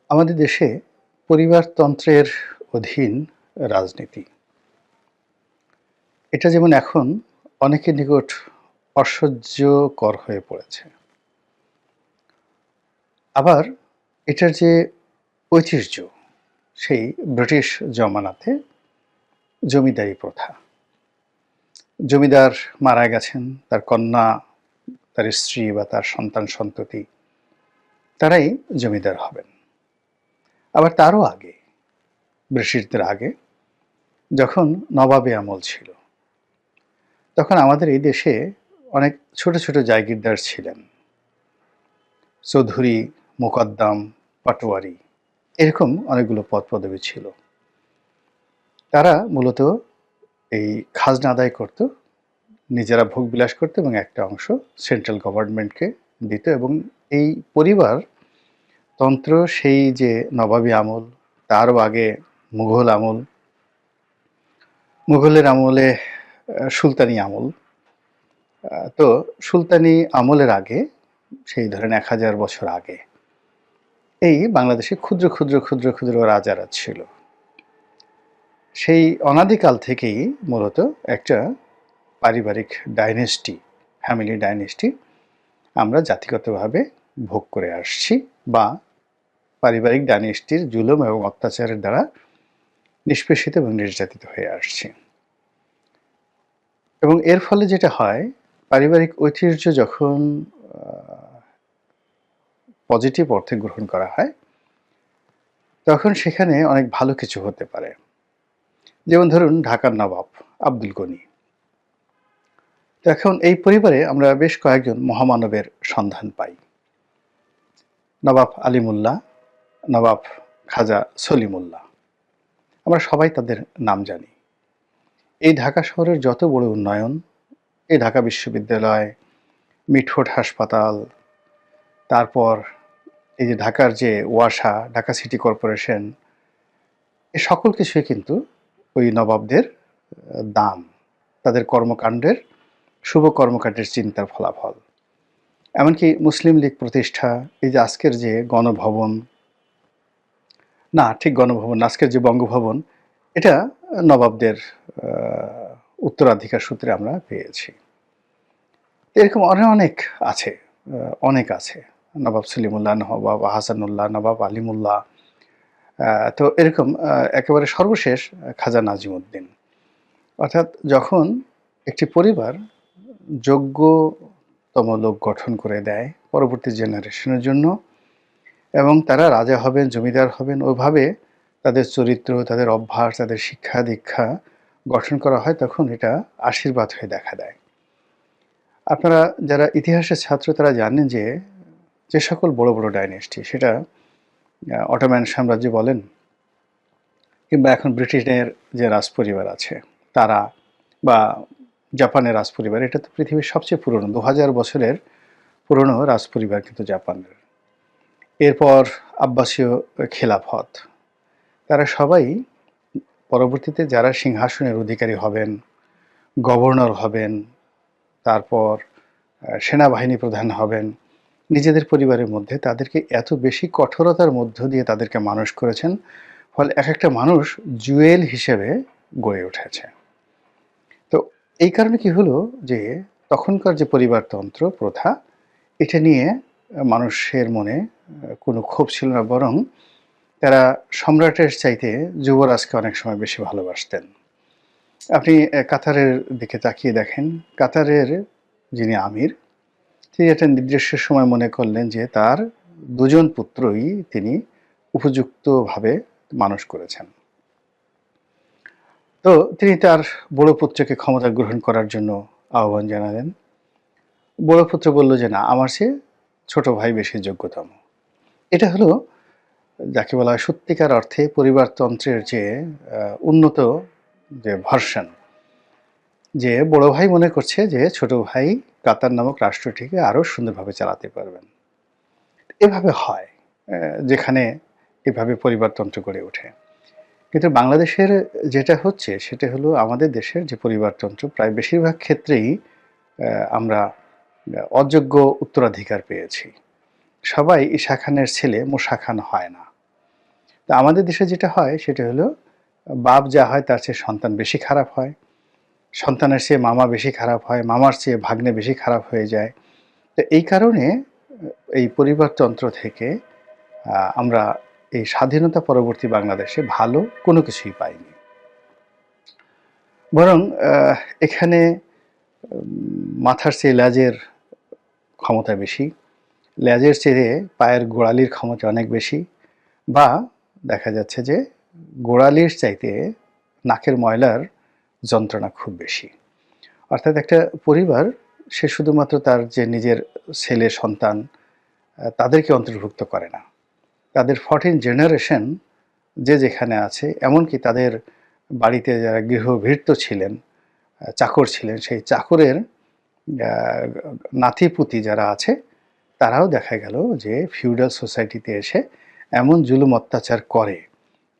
আমাদের দেশে পরিবারতন্ত্রের অধীন রাজনীতি। এটা যেমন এখন অনেকের নিকট অসহ্যকর হয়ে পড়েছে। আবার এটার যে ঐতিহ্য, সেই ব্রিটিশ জমানাতে জমিদারি প্রথা। জমিদার মারা গেছেন, তার কন্যা, তার স্ত্রী বা তার সন্তান-সন্ততি তারাই জমিদার হবেন। আবার তারও আগে, ব্রিটিশদের আগে যখন নবাবী আমল ছিল, তখন আমাদের এই দেশে অনেক ছোট, ছোট জাগিরদার ছিলেন। চৌধুরী, মোকদ্দম, পাটোয়ারি এরকম অনেকগুলো পদ-পদবী ছিল। তারা মূলত এই খাজনা আদায় করত, নিজেরা ভোগবিলাস করত এবং একটা অংশ সেন্ট্রাল গভর্নমেন্টকে দিত এবং এই পরিবারতন্ত্র সেই যে নবাবী আমল, তারও আগে মুঘল আমল, মুঘলের আমলে সুলতানি আমল। তো সুলতানি আমলের আগে, সেই ধরেন ১০০০ বছর আগে, এই বাংলাদেশে ক্ষুদ্র, ক্ষুদ্র, ক্ষুদ্র, ক্ষুদ্র রাজারা ছিল। সেই অনাদিকাল থেকেই মূলত একটা পারিবারিক ডাইনেস্টি, ফ্যামিলি ডাইনেস্টি আমরা জাতিগতভাবে ভোগ করে আসছি বা পারিবারিক ডাইনেস্টির জুলুম এবং অত্যাচারের দ্বারা নিষ্পেষিত এবং নির্যাতিত হয়ে আসছি। এবং এর ফলে যেটা হয়, পারিবারিক ঐতিহ্য যখন পজিটিভ অর্থে গ্রহণ করা হয়, তখন সেখানে অনেক ভালো কিছু হতে পারে। যেমন ধরুন ঢাকার নবাব আব্দুল গনি। তো এখন এই পরিবারে আমরা বেশ কয়েকজন মহামানবের সন্ধান পাই। নবাব আলিমুল্লাহ, নবাব খাজা সলিমুল্লাহ। আমরা সবাই তাদের নাম জানি। এই ঢাকা শহরের যত বড় উন্নয়ন, এই ঢাকা বিশ্ববিদ্যালয়, মিটফোর্ড হাসপাতাল, তারপর এই যে ঢাকার যে ওয়াসা, ঢাকা সিটি কর্পোরেশন, এই সকল কিছুই কিন্তু ওই নবাবদের দান, তাদের কর্মকাণ্ডের, শুভ কর্মকাণ্ডের চিন্তার ফলাফল। এমনকি মুসলিম লীগ প্রতিষ্ঠা, এই যে আজকের যে গণভবন, না ঠিক গণভবন না, আজকের যে বঙ্গভবন, এটা নবাবদের উত্তরাধিকার সূত্রে আমরা পেয়েছি। এরকম অনেক আছে, অনেক আছে। নবাব সলিমুল্লাহ, নবাব আহসানুল্লাহ, নবাব আলিমুল্লাহ, তো এরকম একেবারে সর্বশেষ খাজা নাজিমুদ্দিন। অর্থাৎ যখন একটি পরিবার যোগ্যতম লোক গঠন করে দেয় পরবর্তী জেনারেশনের জন্য এবং তারা রাজা হবেন, জমিদার হবেন, ওইভাবে তাদের চরিত্র, তাদের অভ্যাস, তাদের শিক্ষা দীক্ষা গঠন করা হয়, তখন এটা আশীর্বাদ হয়ে দেখা দেয়। আপনারা যারা ইতিহাসের ছাত্র তারা জানেন যে যে সকল বড় বড় ডাইনেস্টি, সেটা অটোম্যান সাম্রাজ্য বলেন কিংবা এখন ব্রিটেনের যে রাজপরিবার আছে তারা, বা জাপানের রাজপরিবার, এটা তো পৃথিবীর সবচেয়ে পুরনো ২০০০ বছরের পুরনো রাজপরিবার কিন্তু জাপানের। এরপর আব্বাসীয় খেলাফত, তারা সবাই পরবর্তীতে যারা সিংহাসনের অধিকারী হবেন, গভর্নর হবেন, তারপর সেনাবাহিনী প্রধান হবেন, নিজেদের পরিবারের মধ্যে তাদেরকে এত বেশি কঠোরতার মধ্য দিয়ে তাদেরকে মানুষ করেছেন, ফলে এক একটা মানুষ জুয়েল হিসেবে গড়ে উঠেছে। তো এই কারণে কি হলো যে তখনকার যে পরিবারতন্ত্র প্রথা, এটা নিয়ে মানুষের মনে কোনো ক্ষোভ ছিল না, বরং তারা সম্রাটের চাইতে যুবরাজকে অনেক সময় বেশি ভালোবাসতেন। আপনি কাতারের দিকে তাকিয়ে দেখেন, কাতারের যিনি আমির, তিনি একটা নির্দিষ্ট সময় মনে করলেন যে তার দুজন পুত্রই তিনি উপযুক্তভাবে মানুষ করেছেন। তো তিনি তার বড় পুত্রকে ক্ষমতা গ্রহণ করার জন্য আহ্বান জানালেন। বড় পুত্র বলল যে না, আমার চেয়ে ছোট ভাই বেশি যোগ্যতম। এটা হলো যাকে বলা হয় সত্যিকার অর্থে পরিবারতন্ত্রের যে উন্নত যে ভার্সন, যে বড় ভাই মনে করছে যে ছোট ভাই কাতার নামক রাষ্ট্রটিকে আরো সুন্দরভাবে চালাতে পারবেন। এভাবে হয় যেখানে এভাবে পরিবারতন্ত্র গড়ে ওঠে। কিন্তু বাংলাদেশের যেটা হচ্ছে সেটা হলো আমাদের দেশের যে পরিবারতন্ত্র, প্রায় বেশিরভাগ ক্ষেত্রেই আমরা অযোগ্য উত্তরাধিকার পেয়েছি। সবাই ঈশা খানের ছেলে মুসা খান হয় না। তো আমাদের দেশে যেটা হয় সেটা হলো বাপ যা হয় তার চেয়ে সন্তান বেশি খারাপ হয়, সন্তানের চেয়ে মামা বেশি খারাপ হয়, মামার চেয়ে ভাগ্নে বেশি খারাপ হয়ে যায়। তো এই কারণে এই পরিবারতন্ত্র থেকে আমরা এই স্বাধীনতা পরবর্তী বাংলাদেশে ভালো কোনো কিছুই পাইনি। বরং এখানে মাথার চেয়ে লেজের ক্ষমতা বেশি, লেজের চেয়ে পায়ের গোড়ালির ক্ষমতা অনেক বেশি, বা দেখা যাচ্ছে যে গোড়ালির চাইতে নাকের ময়লার যন্ত্রণা খুব বেশি। অর্থাৎ একটা পরিবার সে শুধুমাত্র তার যে নিজের ছেলে সন্তান তাদেরকে অন্তর্ভুক্ত করে না, তাদের 14 জেনারেশন যে যেখানে আছে, এমনকি তাদের বাড়িতে যারা গৃহভৃত্য ছিলেন, চাকর ছিলেন, সেই চাকরের নাতিপুতি যারা আছে তারাও দেখা গেল যে ফিউডাল সোসাইটিতে এসে এমন জুলুম অত্যাচার করে।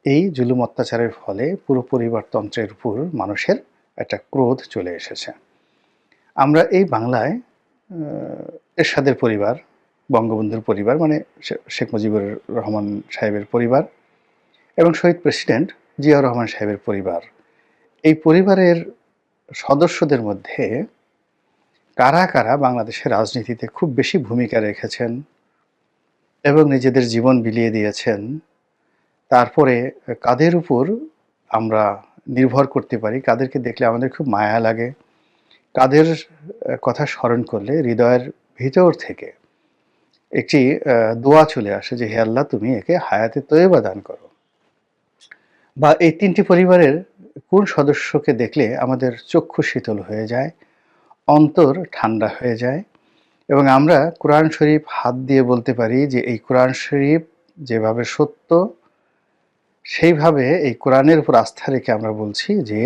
এই জুলুম অত্যাচারের ফলে পুরো পরিবারতন্ত্রের উপর মানুষের একটা ক্রোধ চলে এসেছে। আমরা এই বাংলায় এরশাদের পরিবার, বঙ্গবন্ধুর পরিবার মানে শেখ মুজিবুর রহমান সাহেবের পরিবার এবং শহীদ প্রেসিডেন্ট জিয়াউর রহমান সাহেবের পরিবার, এই পরিবারের সদস্যদের মধ্যে কারা কারা বাংলাদেশের রাজনীতিতে খুব বেশি ভূমিকা রেখেছেন এবং নিজেদের জীবন বিলিয়ে দিয়েছেন, তারপরে কাদের উপর আমরা নির্ভর করতে পারি, কাদেরকে দেখলে আমাদের খুব মায়া লাগে, কাদের কথা স্মরণ করলে হৃদয়ের ভিতর থেকে একটি দোয়া চলে আসে যে হে আল্লাহ তুমি একে হায়াতে তয়্যবা দান করো, বা এই তিনটি পরিবারের কোন সদস্যকে দেখলে আমাদের চক্ষু শীতল হয়ে যায়, অন্তর ঠান্ডা হয়ে যায়, এবং আমরা কোরআন শরীফ হাত দিয়ে বলতে পারি যে এই কোরআন শরীফ যেভাবে সত্য সেইভাবে এই কোরআনের উপর আস্থা রেখে আমরা বলছি যে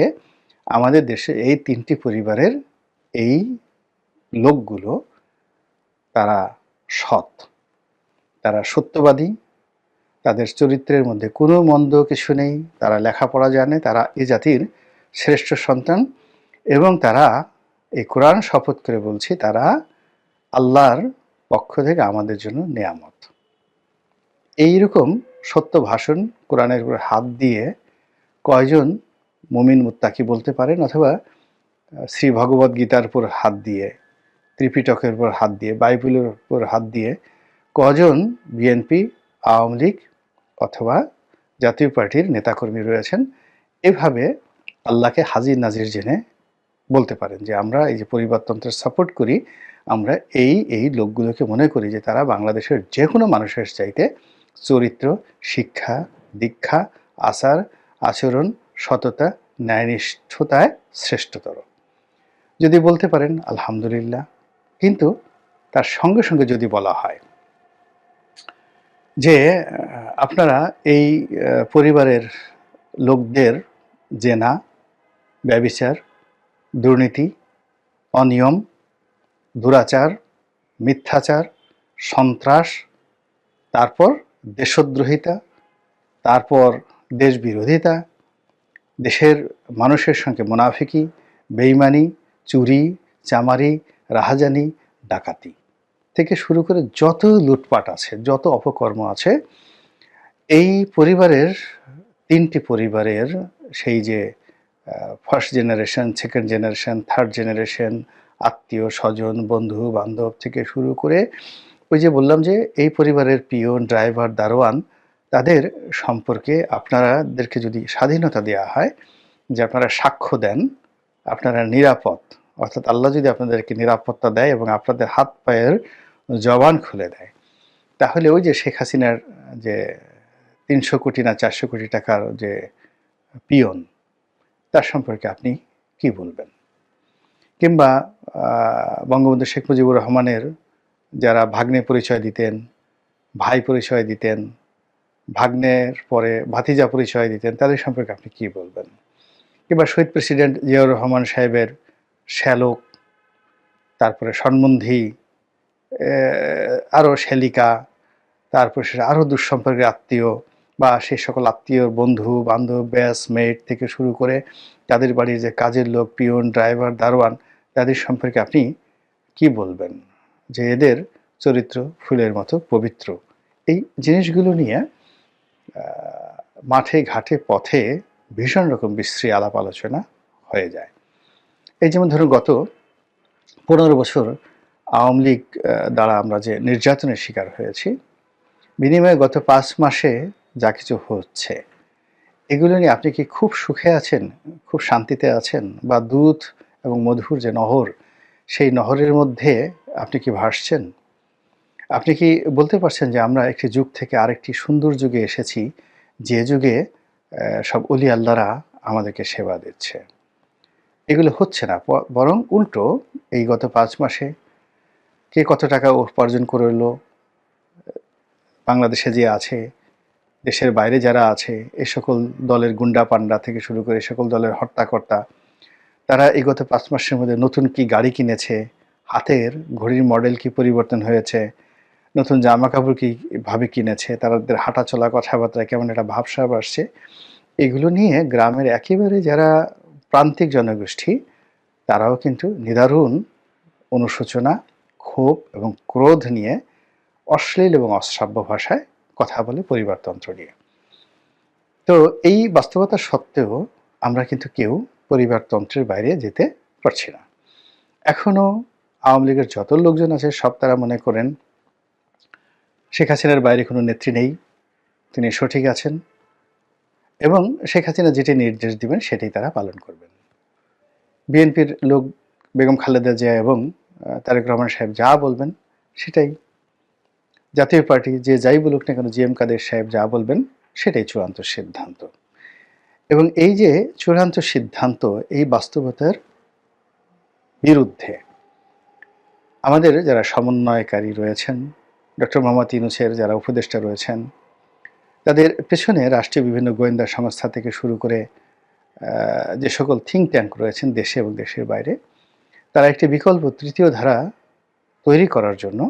আমাদের দেশে এই তিনটি পরিবারের এই লোকগুলো তারা সৎ, তারা সত্যবাদী, তাদের চরিত্রের মধ্যে কোনো মন্দ কিছু নেই, তারা লেখাপড়া জানে, তারা এই জাতির শ্রেষ্ঠ সন্তান, এবং তারা এই কোরআন শপথ করে বলছি তারা আল্লাহর পক্ষ থেকে আমাদের জন্য নেয়ামত। এইরকম সত্য ভাষণ কোরআনের উপর হাত দিয়ে কয়জন মুমিন মুত্তাকি বলতে পারেন, অথবা শ্রী ভগবদ গীতার উপর হাত দিয়ে, ত্রিপিটকের উপর হাত দিয়ে, বাইবেলের উপর হাত দিয়ে কজন বিএনপি, আওয়ামী লীগ অথবা জাতীয় পার্টির নেতাকর্মী রয়েছেন এভাবে আল্লাহকে হাজির নাজির জেনে বলতে পারেন যে আমরা এই যে পরিবারতন্ত্রের সাপোর্ট করি, আমরা এই লোকগুলোকে মনে করি যে তারা বাংলাদেশের যে কোনো মানুষের চাইতে চরিত্র, শিক্ষা, দীক্ষা, আচার আচরণ, সততা, ন্যায়নিষ্ঠতায় শ্রেষ্ঠতর। যদি বলতে পারেন আলহামদুলিল্লাহ, কিন্তু তার সঙ্গে সঙ্গে যদি বলা হয় যে আপনারা এই পরিবারের লোকদের জেনা, ব্যভিচার, দুর্নীতি, অনিয়ম, দুরাচার, মিথ্যাচার, সন্ত্রাস, তারপর দেশদ্রোহিতা, তারপর দেশবিরোধিতা, দেশের মানুষের সঙ্গে মুনাফিকি, বেইমানি, চুরি, চামারি, রাহাজানি, ডাকাতি থেকে শুরু করে যত লুটপাট আছে, যত অপকর্ম আছে, এই পরিবারের তিনটি পরিবারের সেই যে first generation, second generation, third generation, আত্মীয় স্বজন, বন্ধু বান্ধব থেকে শুরু করে ওই যে বললাম যে এই পরিবারের পিয়ন, ড্রাইভার, দারোয়ান, তাদের সম্পর্কে আপনাদেরকে যদি স্বাধীনতা দেওয়া হয় যে আপনারা সাক্ষ্য দেন, আপনারা নিরাপদ, অর্থাৎ আল্লাহ যদি আপনাদেরকে নিরাপত্তা দেয় এবং আপনাদের হাত পায়ের জবান খুলে দেয়, তাহলে ওই যে শেখ হাসিনার যে 300 কোটি না 400 কোটি টাকার যে পিয়ন, তার সম্পর্কে আপনি কি বলবেন? কিংবা বঙ্গবন্ধু শেখ মুজিবুর রহমানের যারা ভাগ্নে পরিচয় দিতেন, ভাই পরিচয় দিতেন, ভাগ্নের পরে ভাতিজা পরিচয় দিতেন, তাদের সম্পর্কে আপনি কি বলবেন? কিংবা শহীদ প্রেসিডেন্ট জিয়াউর রহমান সাহেবের শ্যালক, তারপরে সম্বন্ধী, আরও শ্যালিকা, তারপর সে আরও দুঃসম্পর্কের আত্মীয় বা সেই সকল আত্মীয়, বন্ধু বান্ধব, ব্যাচমেট থেকে শুরু করে তাদের বাড়ির যে কাজের লোক, পিয়ন, ড্রাইভার, দারোয়ান, তাদের সম্পর্কে আপনি কি বলবেন যে এদের চরিত্র ফুলের মতো পবিত্র? এই জিনিসগুলো নিয়ে মাঠে ঘাটে পথে ভীষণ রকম বিশ্রী আলাপ আলোচনা হয়ে যায়। এই যেমন ধরুন গত ১৫ বছর আওয়ামী লীগ দ্বারা আমরা যে নির্যাতনের শিকার হয়েছি, বিনিময়ে গত ৫ মাসে যা কিছু হচ্ছে, এগুলো নিয়ে আপনি কি খুব সুখে আছেন, খুব শান্তিতে আছেন? বা দুধ এবং মধুর যে নহর, সেই নহরের মধ্যে আপনি কি ভাসছেন? আপনি কি বলতে পারছেন যে আমরা একটি যুগ থেকে আরেকটি সুন্দর যুগে এসেছি, যে যুগে সব অলি আল্লাহরা আমাদেরকে সেবা দিচ্ছে? এগুলো হচ্ছে না। বরং উল্টো এই গত ৫ মাসে কে কত টাকা উপার্জন করে এলো, বাংলাদেশে যে আছে, দেশের বাইরে যারা আছে, এ সকল দলের গুন্ডা পান্ডা থেকে শুরু করে এ সকল দলের হর্তাকর্তা, তারা এই গত ৫ মাসের মধ্যে নতুন কি গাড়ি কিনেছে, হাতের ঘড়ির মডেল কি পরিবর্তন হয়েছে, নতুন জামাকাপড় কীভাবে কিনেছে, তাদের হাঁটা চলা কথাবার্তায় কেমন একটা ভাবসাব আসছে, এগুলো নিয়ে গ্রামের একেবারে যারা প্রান্তিক জনগোষ্ঠী, তারাও কিন্তু নিদারুণ অনুশোচনা, ক্ষোভ এবং ক্রোধ নিয়ে অশ্লীল এবং অশ্রাব্য ভাষায় কথা বলে পরিবারতন্ত্র নিয়ে। তো এই বাস্তবতা সত্ত্বেও আমরা কিন্তু কেউ পরিবারতন্ত্রের বাইরে যেতে পারছি না। এখনও আওয়ামী লীগের যত লোকজন আছে সব তারা মনে করেন শেখ হাসিনার বাইরে কোনো নেত্রী নেই, তিনি সঠিক আছেন এবং শেখ হাসিনা যেটি নির্দেশ দিবেন সেটাই তারা পালন করবেন। বিএনপির লোক বেগম খালেদা জিয়া এবং তারেক রহমান সাহেব যা বলবেন সেটাই। জাতীয় পার্টি যে যাই বলুক না কেন, জি.এম. কাদের সাহেব যা বলবেন সেটাই চূড়ান্ত সিদ্ধান্ত। এবং এই যে চূড়ান্ত সিদ্ধান্ত, এই বাস্তবতার বিরুদ্ধে আমাদের যারা সমন্বয়কারী রয়েছেন, ডক্টর মোহাম্মদ ইউনূসের যারা উপদেষ্টা রয়েছেন, তাদের পেছনে রাষ্ট্রীয় বিভিন্ন গোয়েন্দা সংস্থা থেকে শুরু করে যে সকল থিঙ্ক ট্যাঙ্ক রয়েছেন দেশে এবং দেশের বাইরে, তারা একটি বিকল্প তৃতীয় ধারা তৈরি করার জন্য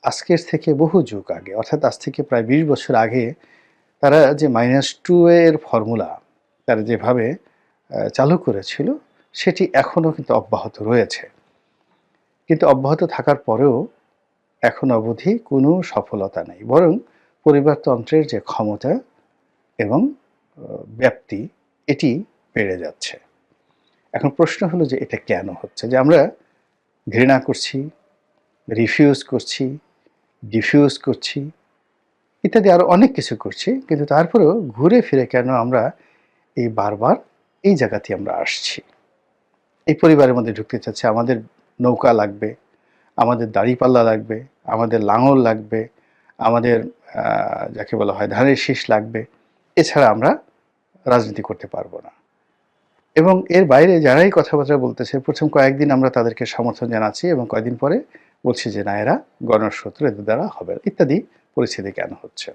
আজকের থেকে বহু যুগ আগে, অর্থাৎ আজ থেকে প্রায় ২০ বছর আগে তারা যে -2 এর ফর্মুলা তারা যেভাবে চালু করেছিল, সেটি এখনও কিন্তু অব্যাহত রয়েছে। কিন্তু অব্যাহত থাকার পরেও এখন অবধি কোনো সফলতা নেই, বরং পরিবারতন্ত্রের যে ক্ষমতা এবং ব্যাপ্তি, এটি বেড়ে যাচ্ছে। এখন প্রশ্ন হলো যে এটা কেন হচ্ছে? যে আমরা ঘৃণা করছি, রিফিউজ করছি, ডিফিউজ করছি, ইত্যাদি আরও অনেক কিছু করছি, কিন্তু তারপরেও ঘুরে ফিরে কেন আমরা এই বারবার এই জায়গাতেই আমরা আসছি? এই পরিবারের মধ্যে ঢুকতে চাচ্ছে, আমাদের নৌকা লাগবে, আমাদের দাড়িপাল্লা লাগবে, আমাদের লাঙল লাগবে, আমাদের যাকে বলা হয় ধানের শীষ লাগবে, এছাড়া আমরা রাজনীতি করতে পারবো না। এবং এর বাইরে যারাই কথাবার্তা বলতেছে, প্রথম কয়েকদিন আমরা তাদেরকে সমর্থন জানাচ্ছি এবং কয়েকদিন পরে বলছি যে না, এরা গণশত্রু, এদের দ্বারা হবে না, ইত্যাদি পরিস্থিতি কেন হচ্ছে?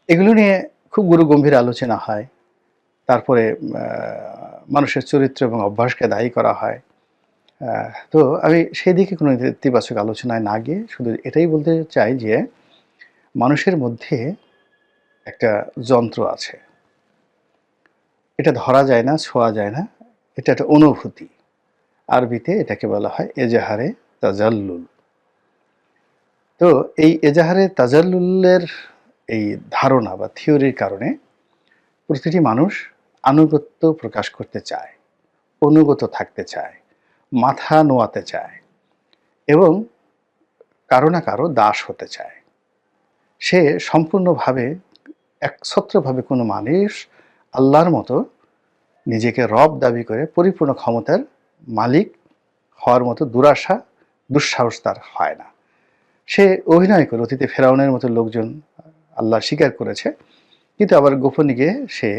এগুলো নিয়ে খুব গুরুগম্ভীর আলোচনা হয়। তারপরে মানুষের চরিত্র এবং অভ্যাসকে দায়ী করা হয়। তো আমি সেই দিকে কোনো ইতিবাচক আলোচনায় না গিয়ে শুধু এটাই বলতে চাই যে মানুষের মধ্যে একটা যন্ত্র আছে, এটা ধরা যায় না, ছোঁয়া যায় না, এটা একটা অনুভূতি। আরবিতে এটাকে বলা হয় এজাহারে তাজাল্লুল। তো এই এজাহারে তাজাল্লুলের এই ধারণা বা থিওরির কারণে প্রতিটি মানুষ আনুগত্য প্রকাশ করতে চায়, অনুগত থাকতে চায়, মাথা নোয়াতে চায় এবং কারো না কারো দাস হতে চায়। সে সম্পূর্ণভাবে একছত্রভাবে কোনো মানুষ আল্লাহর মতো নিজেকে রব দাবি করে পরিপূর্ণ ক্ষমতার মালিক হওয়ার মতো দুরাশা, দুঃসাহস তার হয় না। সে অভিনয় করে অতীতে ফেরাউনের মতো লোকজন আল্লাহ স্বীকার করেছে, কিন্তু আবার গোপনে গিয়ে সে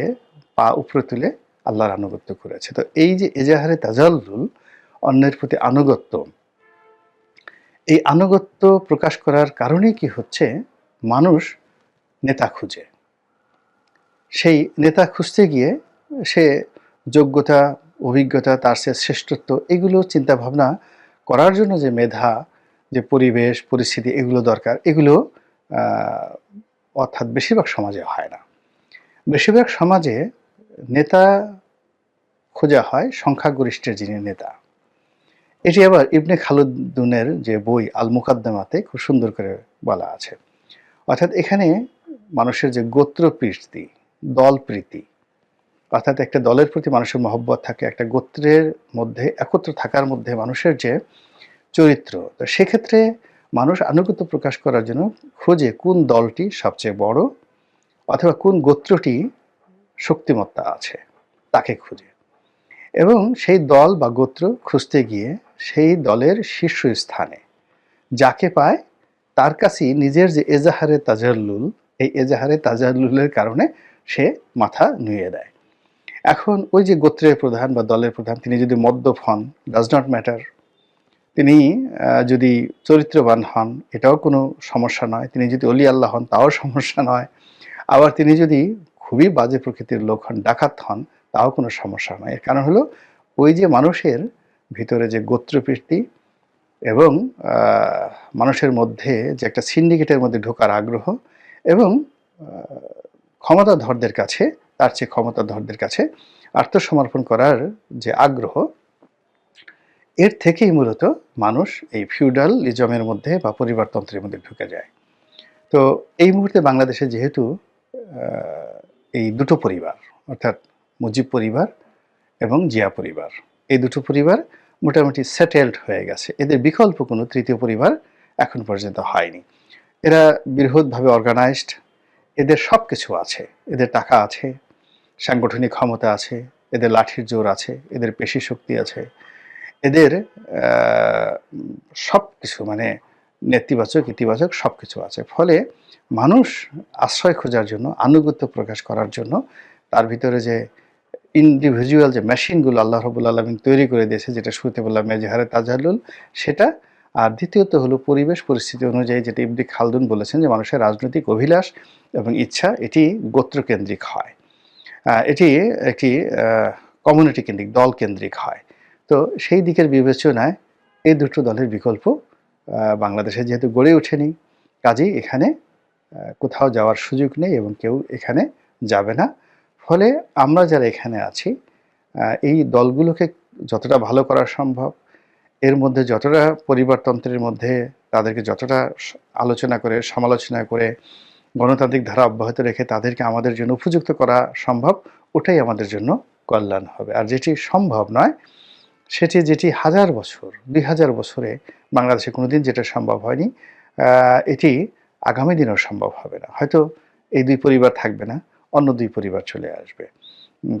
পা উপরে তুলে আল্লাহর আনুগত্য করেছে। তো এই যে এজাহারে তাজাল্লুল, অন্যের প্রতি আনুগত্য, এই আনুগত্য প্রকাশ করার কারণেই কি হচ্ছে, মানুষ নেতা খুঁজে। সেই নেতা খুঁজতে গিয়ে সে যোগ্যতা, অভিজ্ঞতা, তার সে শ্রেষ্ঠত্ব, এগুলো চিন্তাভাবনা করার জন্য যে মেধা, যে পরিবেশ পরিস্থিতি এগুলো দরকার, এগুলো অর্থাৎ বেশিরভাগ সমাজে হয় না। বেশিরভাগ সমাজে নেতা খোঁজা হয় সংখ্যাগরিষ্ঠের যিনি নেতা। এটি আবার ইবনে খালদুনের যে বই আল মুকাদ্দামাতে খুব সুন্দর করে বলা আছে। অর্থাৎ এখানে মানুষের যে গোত্রপ্রীতি, দলপ্রীতি, অর্থাৎ একটা দলের প্রতি মানুষের মহব্বত থাকে, একটা গোত্রের মধ্যে একত্র থাকার মধ্যে মানুষের যে চরিত্র, তো সেক্ষেত্রে মানুষ আনুগত্য প্রকাশ করার জন্য খোঁজে কোন দলটি সবচেয়ে বড় অথবা কোন গোত্রটি শক্তিমত্তা আছে, তাকে খুঁজে। এবং সেই দল বা গোত্র খুঁজতে গিয়ে সেই দলের শীর্ষস্থানে যাকে পায় তার কাছেই নিজের যে এজাহারে তাজাল্লুল, এই এজাহারে তাজাল্লুলের কারণে সে মাথা নুয়ে দেয়। এখন ওই যে গোত্রের প্রধান বা দলের প্রধান, তিনি যদি মদ্যপ হন, ডাজ নট ম্যাটার। তিনি যদি চরিত্রবান হন, এটাও কোনো সমস্যা নয়। তিনি যদি অলি আল্লাহ হন, তাও সমস্যা নয়। আবার তিনি যদি খুবই বাজে প্রকৃতির লোক হন, ডাকাত হন, তাও কোনো সমস্যা নয়। এর কারণ হলো ওই যে মানুষের ভিতরে যে গোত্রপ্রীতি এবং মানুষের মধ্যে যে একটা সিন্ডিকেটের মধ্যে ঢোকার আগ্রহ এবং ক্ষমতাধরদের কাছে, তার চেয়ে ক্ষমতাধরদের কাছে আত্মসমর্পণ করার যে আগ্রহ, এর থেকেই মূলত মানুষ এই ফিউডালিজমের মধ্যে বা পরিবারতন্ত্রের মধ্যে ঢুকে যায়। তো এই মুহূর্তে বাংলাদেশে যেহেতু এই দুটো পরিবার, অর্থাৎ মুজিব পরিবার এবং জিয়া পরিবার, এই দুটো পরিবার মোটামুটি সেটেলড হয়ে গেছে। এদের বিকল্প কোনো তৃতীয় পরিবার এখন পর্যন্ত হয়নি। এরা বৃহৎভাবে অর্গানাইজড, এদের সব কিছু আছে, এদের টাকা আছে, সাংগঠনিক ক্ষমতা আছে, এদের লাঠির জোর আছে, এদের পেশি শক্তি আছে, এদের সব কিছু মানে নেতিবাচক ইতিবাচক সব কিছু আছে। ফলে মানুষ আশ্রয় খোঁজার জন্য, আনুগত্য প্রকাশ করার জন্য তার ভিতরে যে ইন্ডিভিজুয়াল যে মেশিনগুলো আল্লাহ রাব্বুল আলামিন তৈরি করে দিয়েছে, যেটা শুরুতে বললাম এজাহারে তাজাল্লুল, সেটা। আর দ্বিতীয়ত হলো পরিবেশ পরিস্থিতি অনুযায়ী, যেটা ইবনে খালদুন বলেছেন যে মানুষের রাজনৈতিক অভিলাষ এবং ইচ্ছা এটি গোত্রকেন্দ্রিক হয়, এটি একটি কমিউনিটি কেন্দ্রিক, দল কেন্দ্রিক হয়। তো সেই দিকের বিবেচনায় এই দুটো দলের বিকল্প বাংলাদেশে যেহেতু গড়ে ওঠেনি, কাজেই এখানে কোথাও যাওয়ার সুযোগ নেই এবং কেউ এখানে যাবে না। ফলে আমরা যারা এখানে আছি, এই দলগুলোকে যতটা ভালো করা সম্ভব, এর মধ্যে যতটা পরিবারতন্ত্রের মধ্যে তাদেরকে যতটা আলোচনা করে, সমালোচনা করে, গণতান্ত্রিক ধারা অব্যাহত রেখে তাদেরকে আমাদের জন্য উপযুক্ত করা সম্ভব, ওটাই আমাদের জন্য কল্যাণ হবে। আর যেটি সম্ভব নয়, যেটি 1000 বছর 2000 বছরে বাংলাদেশে কোনোদিন যেটা সম্ভব হয়নি, এটি আগামী দিনেও সম্ভব হবে না। হয়তো এই দুই পরিবার থাকবে না, অন্য দুই পরিবার চলে আসবে।